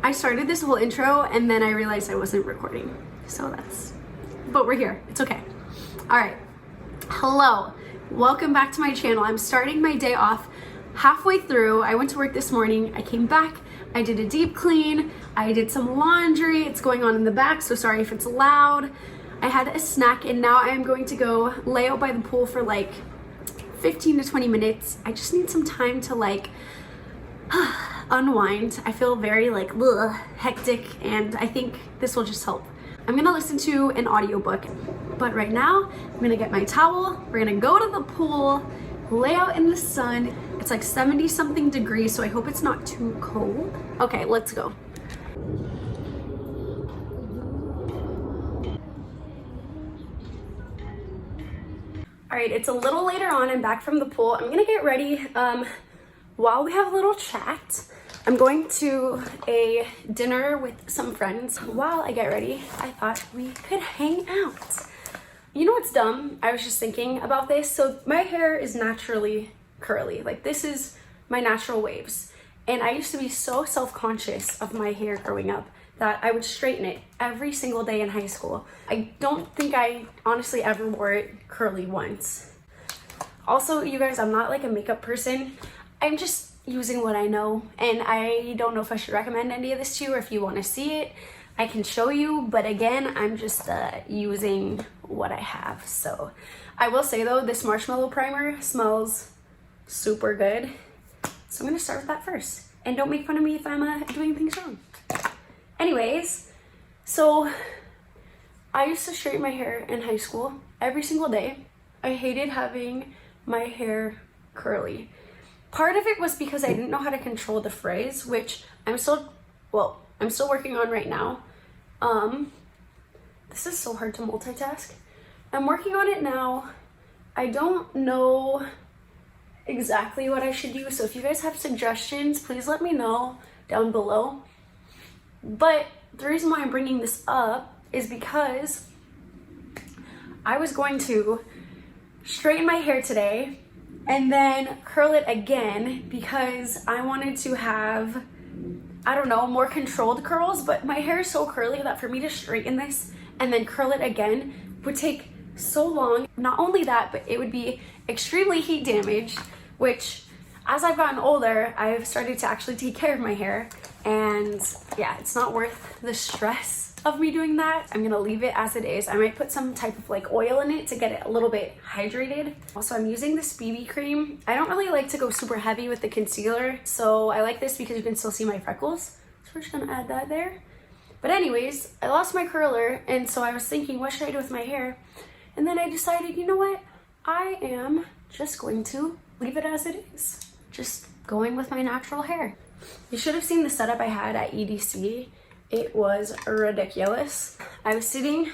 I started this whole intro and then I realized I wasn't recording. So but we're here. It's okay. All right. Hello. Welcome back to my channel. I'm starting my day off halfway through. I went to work this morning. I came back. I did a deep clean. I did some laundry. It's going on in the back, so sorry if it's loud. I had a snack and now I am going to go lay out by the pool for like 15 to 20 minutes. I just need some time to like unwind. I feel very like hectic, and I think this will just help. I'm gonna listen to an audiobook, but right now I'm gonna get my towel. We're gonna go to the pool, lay out in the sun. It's like 70 something degrees, so I hope it's not too cold. Okay, let's go. All right, it's a little later on. I'm back from the pool. I'm gonna get ready. While we have a little chat, I'm going to a dinner with some friends. While I get ready, I thought we could hang out. You know what's dumb? I was just thinking about this. So my hair is naturally curly. Like, this is my natural waves. And I used to be so self-conscious of my hair growing up that I would straighten it every single day in high school. I don't think I honestly ever wore it curly once. Also, you guys, I'm not like a makeup person. I'm just using what I know, and I don't know if I should recommend any of this to you, or if you want to see it, I can show you, but again, I'm just using what I have. So I will say though, this marshmallow primer smells super good, so I'm gonna start with that first, and don't make fun of me if I'm doing things wrong. Anyways, so I used to straighten my hair in high school every single day. I hated having my hair curly. Part of it was because I didn't know how to control the frizz, which I'm still working on right now. This is so hard to multitask. I'm working on it now. I don't know exactly what I should do, so if you guys have suggestions, please let me know down below. But the reason why I'm bringing this up is because I was going to straighten my hair today and then curl it again because I wanted to have, I don't know, more controlled curls, but my hair is so curly that for me to straighten this and then curl it again would take so long. Not only that, but it would be extremely heat damaged, which as I've gotten older, I've started to actually take care of my hair, and yeah, it's not worth the stress of me doing that. I'm gonna leave it as it is. I might put some type of like oil in it to get it a little bit hydrated. Also, I'm using this BB cream. I don't really like to go super heavy with the concealer, so I like this because you can still see my freckles. So we're just gonna add that there. But anyways, I lost my curler, and so I was thinking, what should I do with my hair? And then I decided, you know what? I am just going to leave it as it is. Just going with my natural hair. You should have seen the setup I had at EDC. It was ridiculous. I was sitting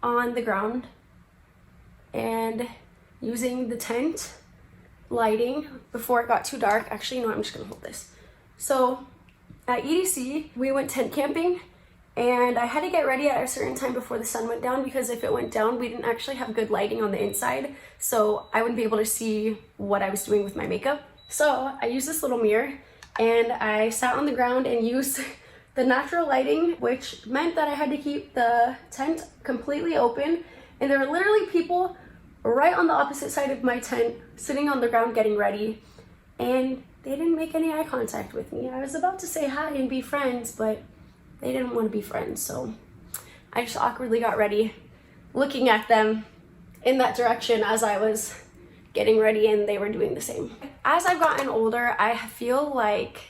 on the ground and using the tent lighting before it got too dark. Actually, no, I'm just gonna hold this. So at EDC, we went tent camping, and I had to get ready at a certain time before the sun went down, because if it went down, we didn't actually have good lighting on the inside, so I wouldn't be able to see what I was doing with my makeup. So I used this little mirror, and I sat on the ground and used the natural lighting, which meant that I had to keep the tent completely open, and there were literally people right on the opposite side of my tent sitting on the ground getting ready, and they didn't make any eye contact with me. I was about to say hi and be friends, but they didn't want to be friends, so I just awkwardly got ready looking at them in that direction as I was getting ready, and they were doing the same. As I've gotten older, I feel like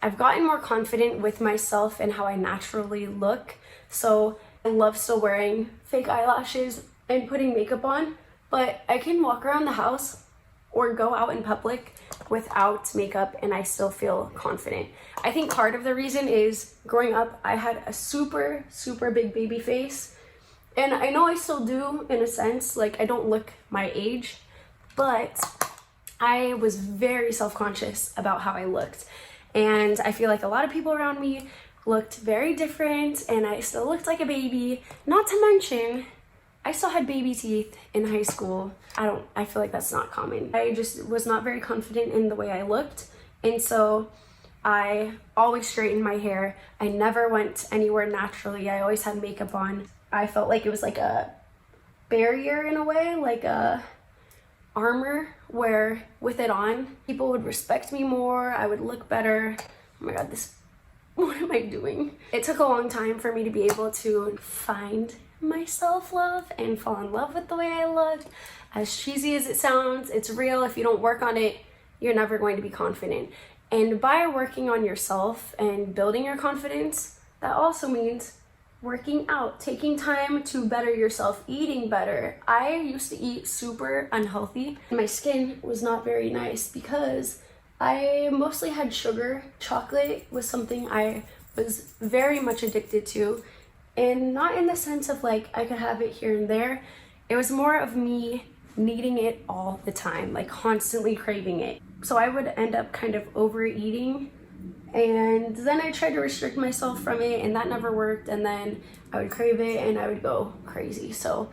I've gotten more confident with myself and how I naturally look. So I love still wearing fake eyelashes and putting makeup on, but I can walk around the house or go out in public without makeup and I still feel confident. I think part of the reason is growing up, I had a super big baby face, and I know I still do in a sense. Like, I don't look my age, but I was very self-conscious about how I looked. And I feel like a lot of people around me looked very different, and I still looked like a baby. Not to mention, I still had baby teeth in high school. I feel like that's not common. I just was not very confident in the way I looked. And so I always straightened my hair. I never went anywhere naturally. I always had makeup on. I felt like it was like a barrier in a way, like a armor, where with it on, people would respect me more. I would look better. Oh my God, what am I doing? It took a long time for me to be able to find my self-love and fall in love with the way I looked. As cheesy as it sounds, it's real. If you don't work on it, you're never going to be confident. And by working on yourself and building your confidence, that also means working out, taking time to better yourself, eating better. I used to eat super unhealthy. My skin was not very nice because I mostly had sugar. Chocolate was something I was very much addicted to, and not in the sense of like I could have it here and there. It was more of me needing it all the time, like constantly craving it. So I would end up kind of overeating, and then I tried to restrict myself from it, and that never worked. And then I would crave it and I would go crazy. So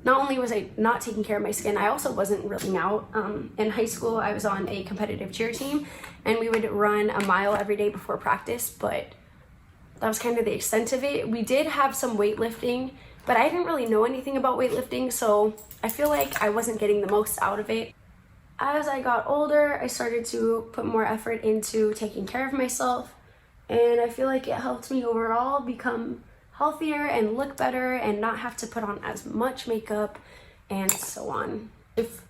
not only was I not taking care of my skin, I also wasn't working out. In high school, I was on a competitive cheer team, and we would run a mile every day before practice, but that was kind of the extent of it. We did have some weightlifting, but I didn't really know anything about weightlifting, so I feel like I wasn't getting the most out of it. As I got older, I started to put more effort into taking care of myself, and I feel like it helped me overall become healthier and look better and not have to put on as much makeup and so on. If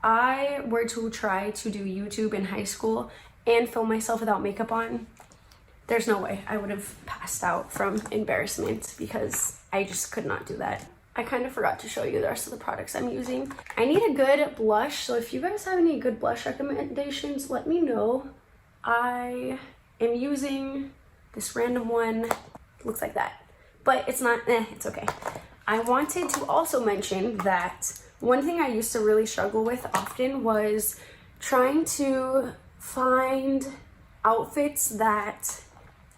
I were to try to do YouTube in high school and film myself without makeup on, there's no way. I would have passed out from embarrassment because I just could not do that. I kind of forgot to show you the rest of the products I'm using. I need a good blush, so if you guys have any good blush recommendations, let me know. I am using this random one. It looks like that, but it's not, it's okay. I wanted to also mention that one thing I used to really struggle with often was trying to find outfits that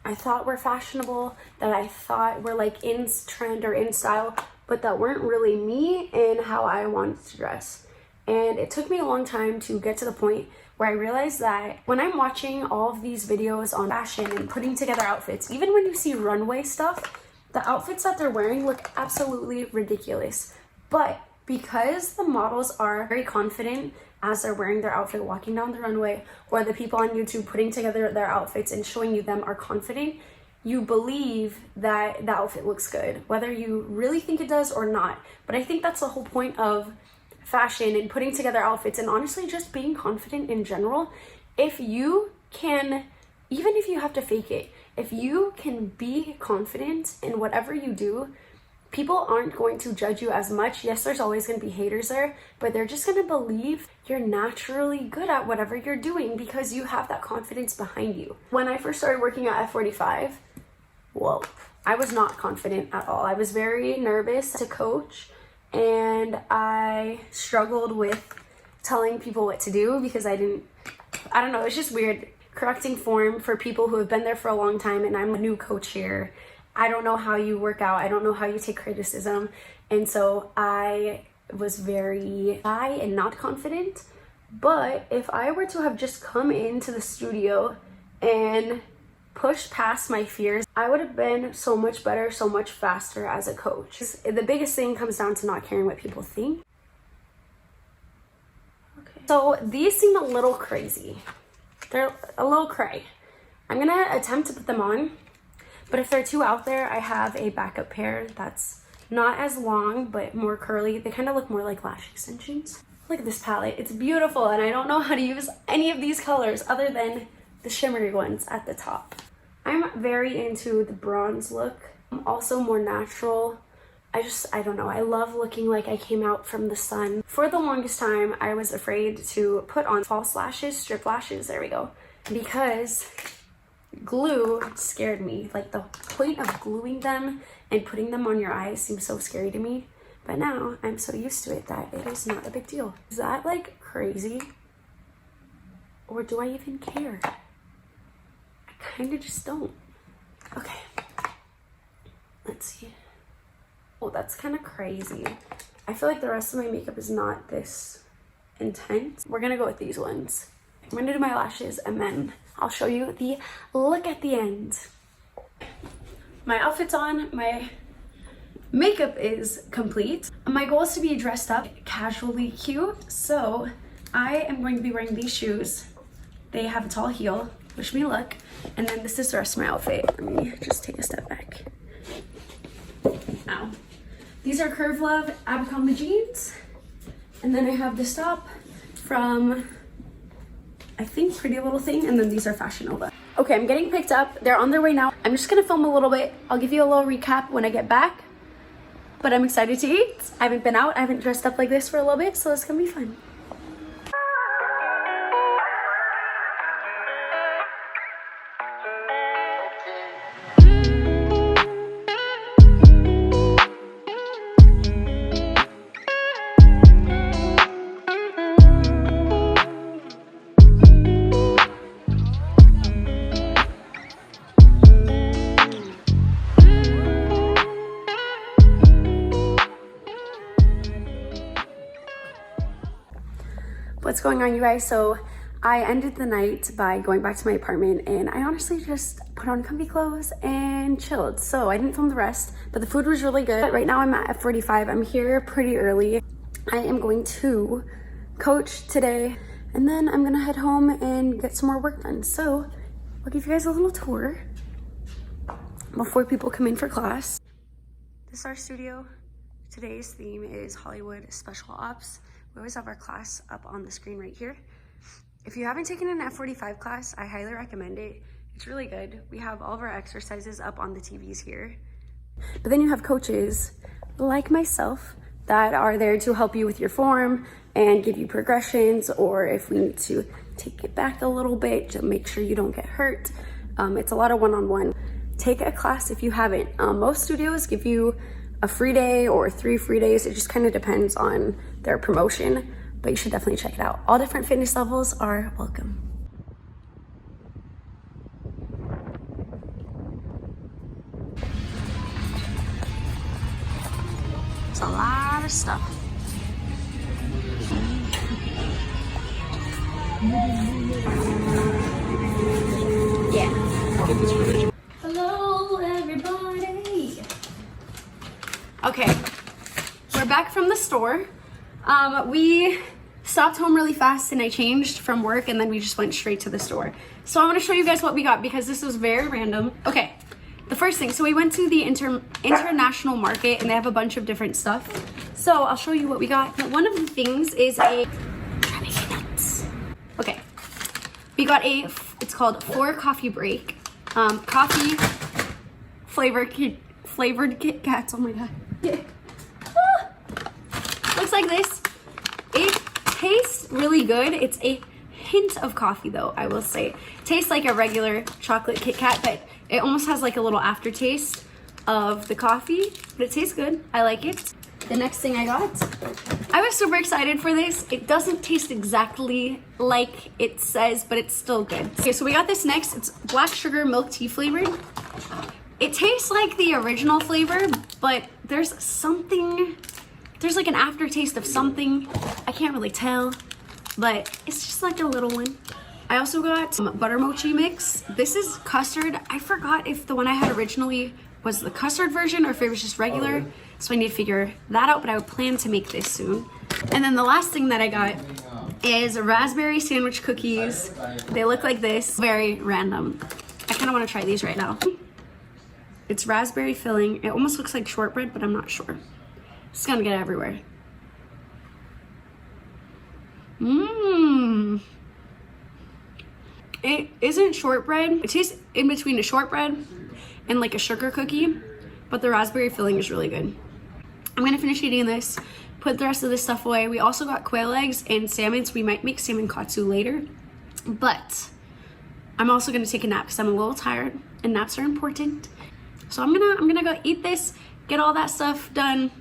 I thought were fashionable, that I thought were like in trend or in style, but that weren't really me and how I wanted to dress. And it took me a long time to get to the point where I realized that when I'm watching all of these videos on fashion and putting together outfits, even when you see runway stuff, the outfits that they're wearing look absolutely ridiculous. But because the models are very confident as they're wearing their outfit walking down the runway, or the people on YouTube putting together their outfits and showing you them are confident, you believe that the outfit looks good, whether you really think it does or not. But I think that's the whole point of fashion and putting together outfits, and honestly just being confident in general. If you can, even if you have to fake it, if you can be confident in whatever you do, people aren't going to judge you as much. Yes, there's always going to be haters there, but they're just going to believe you're naturally good at whatever you're doing because you have that confidence behind you. When I first started working at F45, whoa, I was not confident at all. I was very nervous to coach, and I struggled with telling people what to do because I don't know, it's just weird correcting form for people who have been there for a long time, and I'm a new coach here. I don't know how you work out. I don't know how you take criticism. And so I was very shy and not confident. But if I were to have just come into the studio and pushed past my fears, I would have been so much better, so much faster as a coach. The biggest thing comes down to not caring what people think. Okay. So these seem a little crazy. They're a little cray. I'm gonna attempt to put them on. But if they're too out there, I have a backup pair that's not as long, but more curly. They kind of look more like lash extensions. Look at this palette. It's beautiful, and I don't know how to use any of these colors other than the shimmery ones at the top. I'm very into the bronze look. I'm also more natural. I don't know. I love looking like I came out from the sun. For the longest time, I was afraid to put on false lashes, strip lashes, there we go, because glue scared me. Like, the point of gluing them and putting them on your eyes seems so scary to me. But now I'm so used to it that it is not a big deal. Is that like crazy? Or do I even care? I kind of just don't. Okay. Let's see. Oh, that's kind of crazy. I feel like the rest of my makeup is not this intense. We're gonna go with these ones. I'm gonna do my lashes and then I'll show you the look at the end. My outfit's on, my makeup is complete. My goal is to be dressed up casually cute, so I am going to be wearing these shoes. They have a tall heel, wish me luck. And then this is the rest of my outfit. Let me just take a step back. Ow. These are Curve Love Abercrombie jeans. And then I have this top from, I think, Pretty Little Thing. And then these are Fashion Nova. Okay, I'm getting picked up. They're on their way now. I'm just gonna film a little bit. I'll give you a little recap when I get back. But I'm excited to eat. I haven't been out. I haven't dressed up like this for a little bit, so it's gonna be fun. What's going on, you guys? So I ended the night by going back to my apartment and I honestly just put on comfy clothes and chilled. So I didn't film the rest, but the food was really good. Right now I'm at F45. I'm here pretty early. I am going to coach today and then I'm gonna head home and get some more work done. So I'll give you guys a little tour before people come in for class. This is our studio. Today's theme is Hollywood Special Ops. We always have our class up on the screen right here. If you haven't taken an F45 class, I highly recommend it. It's really good. We have all of our exercises up on the TVs here. But then you have coaches like myself that are there to help you with your form and give you progressions, or if we need to take it back a little bit to make sure you don't get hurt. It's a lot of one-on-one. Take a class if you haven't. Most studios give you a free day or 3 free days. It just kind of depends on their promotion, but you should definitely check it out. All different fitness levels are welcome. It's a lot of stuff. Yeah. Hello, everybody. Okay, we're back from the store. We stopped home really fast and I changed from work and then we just went straight to the store. So I want to show you guys what we got because this was very random. Okay, the first thing, so we went to the international market and they have a bunch of different stuff. So I'll show you what we got. But one of the things is okay, we got it's called 4 Coffee Break. Coffee flavored Kit Kats, oh my god. Yeah. Looks like this. It tastes really good. It's a hint of coffee though, I will say. It tastes like a regular chocolate Kit Kat, but it almost has like a little aftertaste of the coffee, but it tastes good. I like it. The next thing I got, I was super excited for this. It doesn't taste exactly like it says, but it's still good. Okay, so we got this next. It's black sugar milk tea flavored. It tastes like the original flavor, but there's like an aftertaste of something. I can't really tell, but it's just like a little one. I also got some butter mochi mix. This is custard. I forgot if the one I had originally was the custard version or if it was just regular. So I need to figure that out, but I would plan to make this soon. And then the last thing that I got is raspberry sandwich cookies. They look like this, very random. I kind of want to try these right now. It's raspberry filling. It almost looks like shortbread, but I'm not sure. It's gonna get everywhere. It isn't shortbread. It tastes in between a shortbread and like a sugar cookie, but the raspberry filling is really good. I'm gonna finish eating this, put the rest of this stuff away. We also got quail eggs and salmon, so we might make salmon katsu later. But I'm also gonna take a nap because I'm a little tired and naps are important. So I'm gonna go eat this, get all that stuff done.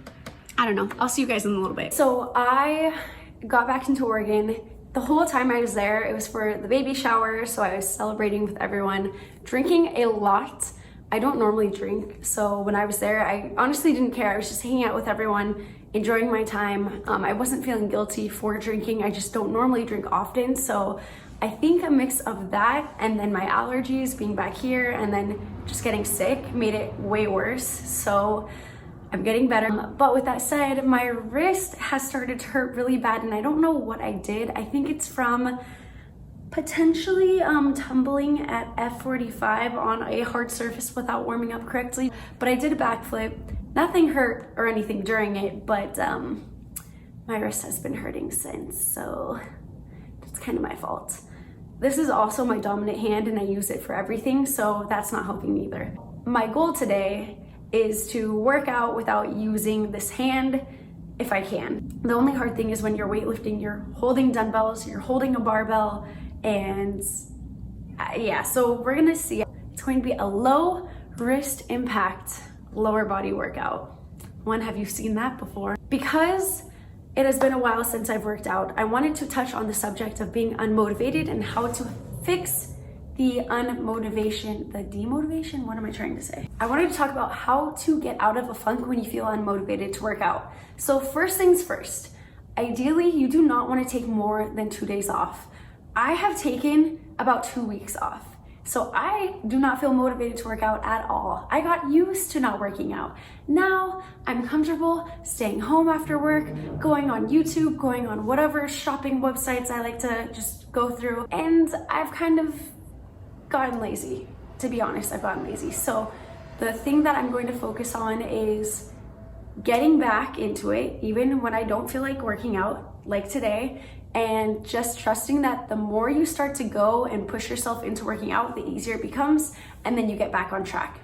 I don't know, I'll see you guys in a little bit. So I got back into Oregon. The whole time I was there, it was for the baby shower, so I was celebrating with everyone, drinking a lot. I don't normally drink, so when I was there, I honestly didn't care. I was just hanging out with everyone, enjoying my time. I wasn't feeling guilty for drinking. I just don't normally drink often, so I think a mix of that and then my allergies being back here and then just getting sick made it way worse. So I'm getting better. But with that said, my wrist has started to hurt really bad and I don't know what I did. I think it's from potentially tumbling at F45 on a hard surface without warming up correctly. But I did a backflip. Nothing hurt or anything during it, but my wrist has been hurting since, so it's kind of my fault. This is also my dominant hand and I use it for everything, so that's not helping either. My goal today is to work out without using this hand if I can. The only hard thing is when you're weightlifting, you're holding dumbbells, you're holding a barbell, and yeah, so we're gonna see. It's going to be a low wrist impact lower body workout. One, have you seen that before? Because it has been a while since I've worked out, I wanted to touch on the subject of being unmotivated and how to fix the demotivation, what am I trying to say? I wanted to talk about how to get out of a funk when you feel unmotivated to work out. So first things first, ideally you do not want to take more than 2 days off. I have taken about 2 weeks off. So I do not feel motivated to work out at all. I got used to not working out. Now I'm comfortable staying home after work, going on YouTube, going on whatever shopping websites I like to just go through. And I've kind of gotten lazy. To be honest, I've gotten lazy. So the thing that I'm going to focus on is getting back into it, even when I don't feel like working out, like today, and just trusting that the more you start to go and push yourself into working out, the easier it becomes, and then you get back on track.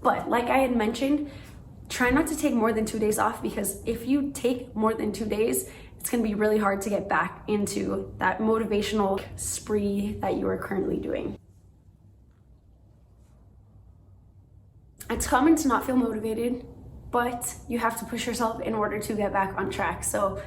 But like I had mentioned, try not to take more than 2 days off, because if you take more than 2 days, it's gonna be really hard to get back into that motivational spree that you are currently doing. It's common to not feel motivated, but you have to push yourself in order to get back on track. So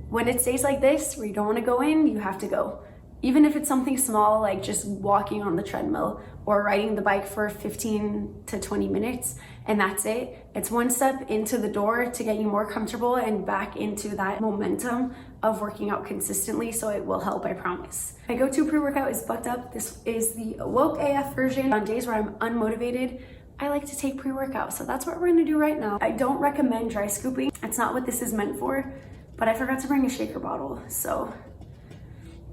when it's days like this where you don't want to go in, you have to go. Even if it's something small, like just walking on the treadmill or riding the bike for 15 to 20 minutes, and that's it. It's one step into the door to get you more comfortable and back into that momentum of working out consistently, so it will help, I promise. My go-to pre-workout is Bucked Up. This is the Woke AF version. On days where I'm unmotivated, I like to take pre-workout, so that's what we're gonna do right now. I don't recommend dry scooping. It's not what this is meant for, but I forgot to bring a shaker bottle, so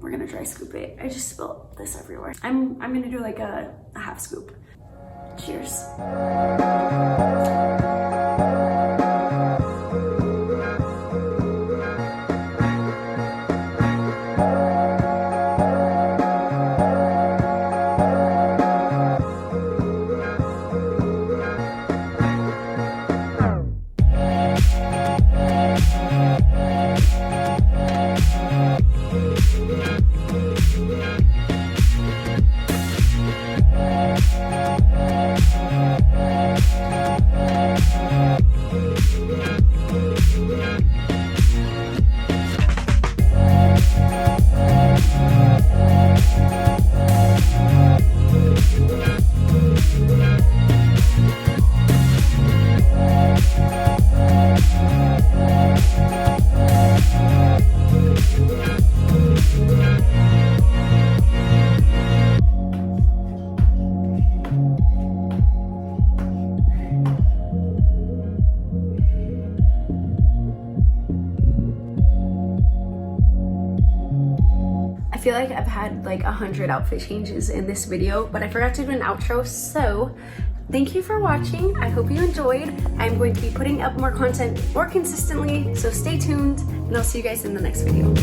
we're gonna dry scoop it. I just spilled this everywhere. I'm gonna do like a half scoop. Cheers. I feel like I've had like 100 outfit changes in this video, but I forgot to do an outro, so thank you for watching. I hope you enjoyed. I'm going to be putting up more content more consistently, so stay tuned, and I'll see you guys in the next video.